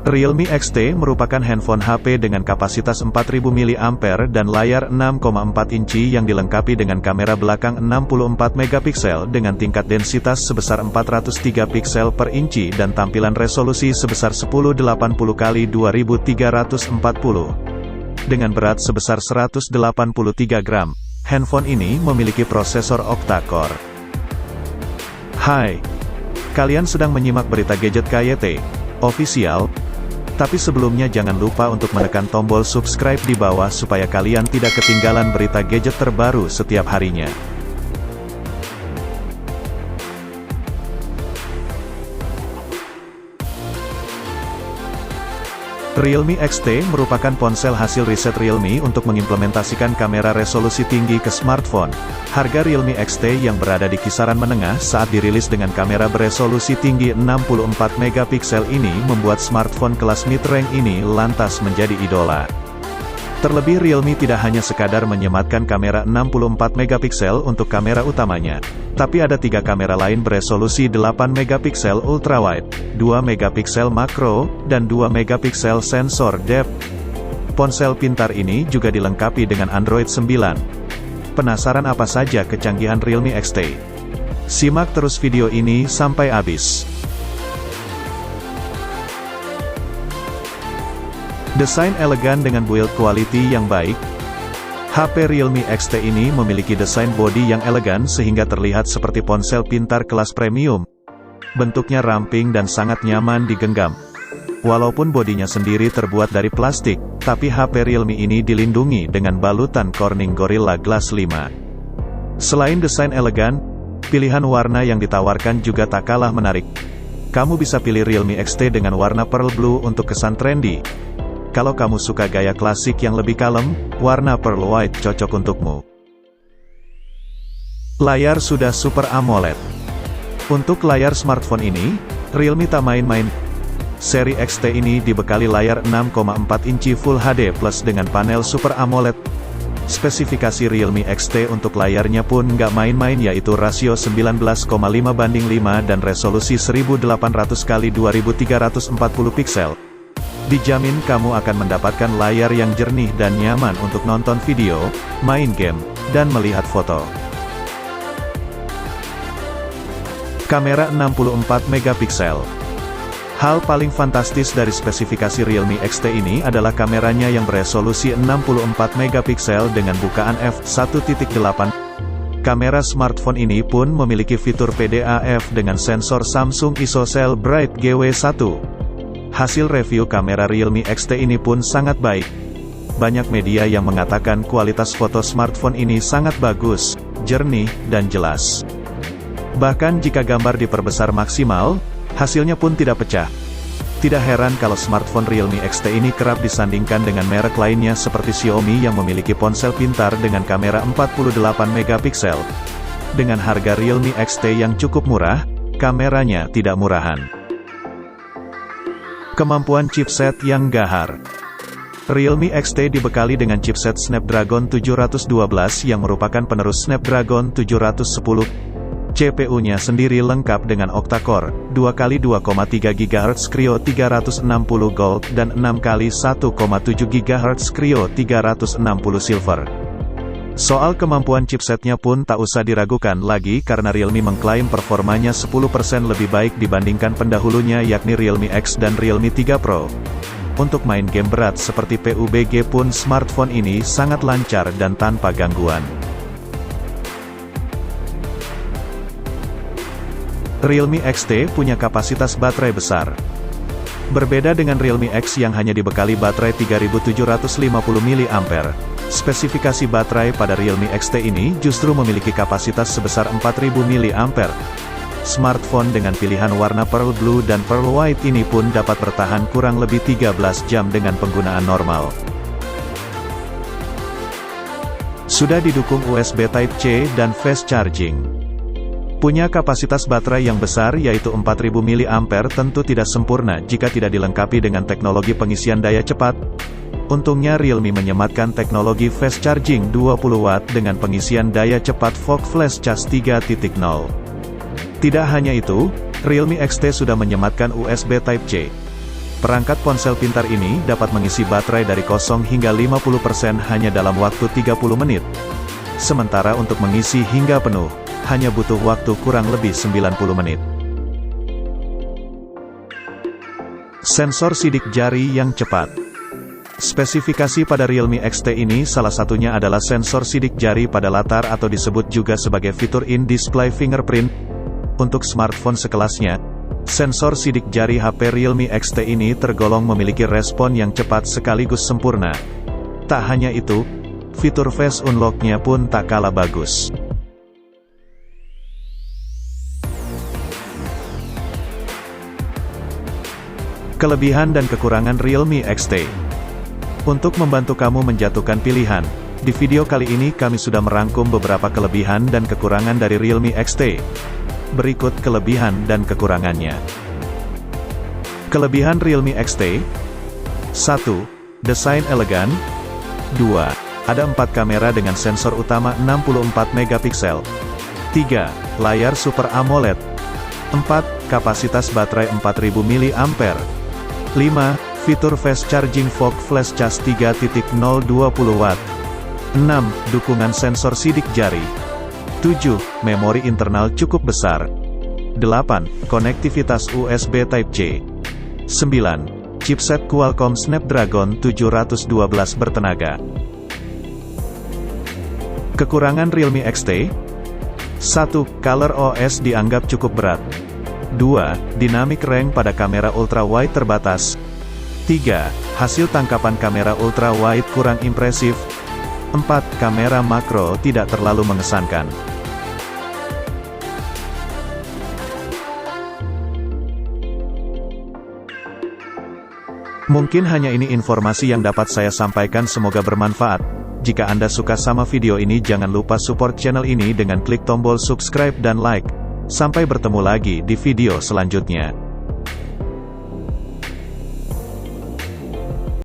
Realme XT merupakan handphone HP dengan kapasitas 4000 mAh dan layar 6,4 inci yang dilengkapi dengan kamera belakang 64 megapiksel dengan tingkat densitas sebesar 403 piksel per inci dan tampilan resolusi sebesar 1080 x 2340. Dengan berat sebesar 183 gram, handphone ini memiliki prosesor octa-core. Hai, kalian sedang menyimak berita gadget KYT Official. Tapi sebelumnya jangan lupa untuk menekan tombol subscribe di bawah supaya kalian tidak ketinggalan berita gadget terbaru setiap harinya. Realme XT merupakan ponsel hasil riset Realme untuk mengimplementasikan kamera resolusi tinggi ke smartphone. Harga Realme XT yang berada di kisaran menengah saat dirilis dengan kamera beresolusi tinggi 64 megapiksel ini membuat smartphone kelas mid-range ini lantas menjadi idola. Terlebih Realme tidak hanya sekadar menyematkan kamera 64 megapiksel untuk kamera utamanya, tapi ada 3 kamera lain beresolusi 8 megapiksel ultrawide, 2 megapiksel makro, dan 2 megapiksel sensor depth. Ponsel pintar ini juga dilengkapi dengan Android 9. Penasaran apa saja kecanggihan Realme XT? Simak terus video ini sampai habis. Desain elegan dengan build quality yang baik. HP Realme XT ini memiliki desain bodi yang elegan sehingga terlihat seperti ponsel pintar kelas premium. Bentuknya ramping dan sangat nyaman digenggam. Walaupun bodinya sendiri terbuat dari plastik, tapi HP Realme ini dilindungi dengan balutan Corning Gorilla Glass 5. Selain desain elegan, pilihan warna yang ditawarkan juga tak kalah menarik. Kamu bisa pilih Realme XT dengan warna pearl blue untuk kesan trendy. Kalau kamu suka gaya klasik yang lebih kalem, warna pearl white cocok untukmu. Layar sudah Super AMOLED. Untuk layar smartphone ini, Realme tak main-main. Seri XT ini dibekali layar 6,4 inci Full HD Plus dengan panel Super AMOLED. Spesifikasi Realme XT untuk layarnya pun nggak main-main, yaitu rasio 19,5:5 dan resolusi 1800 x 2340 piksel. Dijamin kamu akan mendapatkan layar yang jernih dan nyaman untuk nonton video, main game, dan melihat foto. Kamera 64 megapiksel. Hal paling fantastis dari spesifikasi Realme XT ini adalah kameranya yang beresolusi 64 megapiksel dengan bukaan f1.8. Kamera smartphone ini pun memiliki fitur PDAF dengan sensor Samsung ISOCELL Bright GW1. Hasil review kamera Realme XT ini pun sangat baik. Banyak media yang mengatakan kualitas foto smartphone ini sangat bagus, jernih, dan jelas. Bahkan jika gambar diperbesar maksimal, hasilnya pun tidak pecah. Tidak heran kalau smartphone Realme XT ini kerap disandingkan dengan merek lainnya seperti Xiaomi yang memiliki ponsel pintar dengan kamera 48 megapiksel. Dengan harga Realme XT yang cukup murah, kameranya tidak murahan. Kemampuan chipset yang gahar. Realme XT dibekali dengan chipset Snapdragon 712 yang merupakan penerus Snapdragon 710. CPU-nya sendiri lengkap dengan octa-core, 2x2,3 GHz Kryo 360 Gold dan 6x1,7 GHz Kryo 360 Silver. Soal kemampuan chipsetnya pun tak usah diragukan lagi karena Realme mengklaim performanya 10% lebih baik dibandingkan pendahulunya yakni Realme X dan Realme 3 Pro. Untuk main game berat seperti PUBG pun smartphone ini sangat lancar dan tanpa gangguan. Realme XT punya kapasitas baterai besar. Berbeda dengan Realme X yang hanya dibekali baterai 3750 mAh. Spesifikasi baterai pada Realme XT ini justru memiliki kapasitas sebesar 4000 mAh. Smartphone dengan pilihan warna pearl blue dan pearl white ini pun dapat bertahan kurang lebih 13 jam dengan penggunaan normal. Sudah didukung USB Type-C dan fast charging. Punya kapasitas baterai yang besar yaitu 4000 mAh tentu tidak sempurna jika tidak dilengkapi dengan teknologi pengisian daya cepat. Untungnya Realme menyematkan teknologi fast charging 20 watt dengan pengisian daya cepat VOOC Flash Charge 3.0. Tidak hanya itu, Realme XT sudah menyematkan USB Type-C. Perangkat ponsel pintar ini dapat mengisi baterai dari 0 hingga 50% hanya dalam waktu 30 menit. Sementara untuk mengisi hingga penuh, hanya butuh waktu kurang lebih 90 menit. Sensor sidik jari yang cepat. Spesifikasi pada Realme XT ini salah satunya adalah sensor sidik jari pada latar atau disebut juga sebagai fitur in-display fingerprint. Untuk smartphone sekelasnya, sensor sidik jari HP Realme XT ini tergolong memiliki respon yang cepat sekaligus sempurna. Tak hanya itu, fitur Face Unlock-nya pun tak kalah bagus. Kelebihan dan kekurangan Realme XT. Untuk membantu kamu menjatuhkan pilihan, di video kali ini kami sudah merangkum beberapa kelebihan dan kekurangan dari Realme XT. Berikut kelebihan dan kekurangannya. Kelebihan Realme XT. 1. Desain elegan. 2. Ada 4 kamera dengan sensor utama 64 megapiksel. 3. Layar Super AMOLED. 4. Kapasitas baterai 4000 mAh. 5. Fitur Fast Charging Fog Flash Cas 3.0 20 Watt. 6. Dukungan sensor sidik jari. 7. Memori internal cukup besar. 8. Konektivitas USB Type-C. 9. Chipset Qualcomm Snapdragon 712 bertenaga. Kekurangan Realme XT. 1. Color OS dianggap cukup berat. 2. Dynamic range pada kamera ultra-wide terbatas. 3. Hasil tangkapan kamera ultra-wide kurang impresif. 4. Kamera makro tidak terlalu mengesankan. Mungkin hanya ini informasi yang dapat saya sampaikan, semoga bermanfaat. Jika Anda suka sama video ini, jangan lupa support channel ini dengan klik tombol subscribe dan like. Sampai bertemu lagi di video selanjutnya.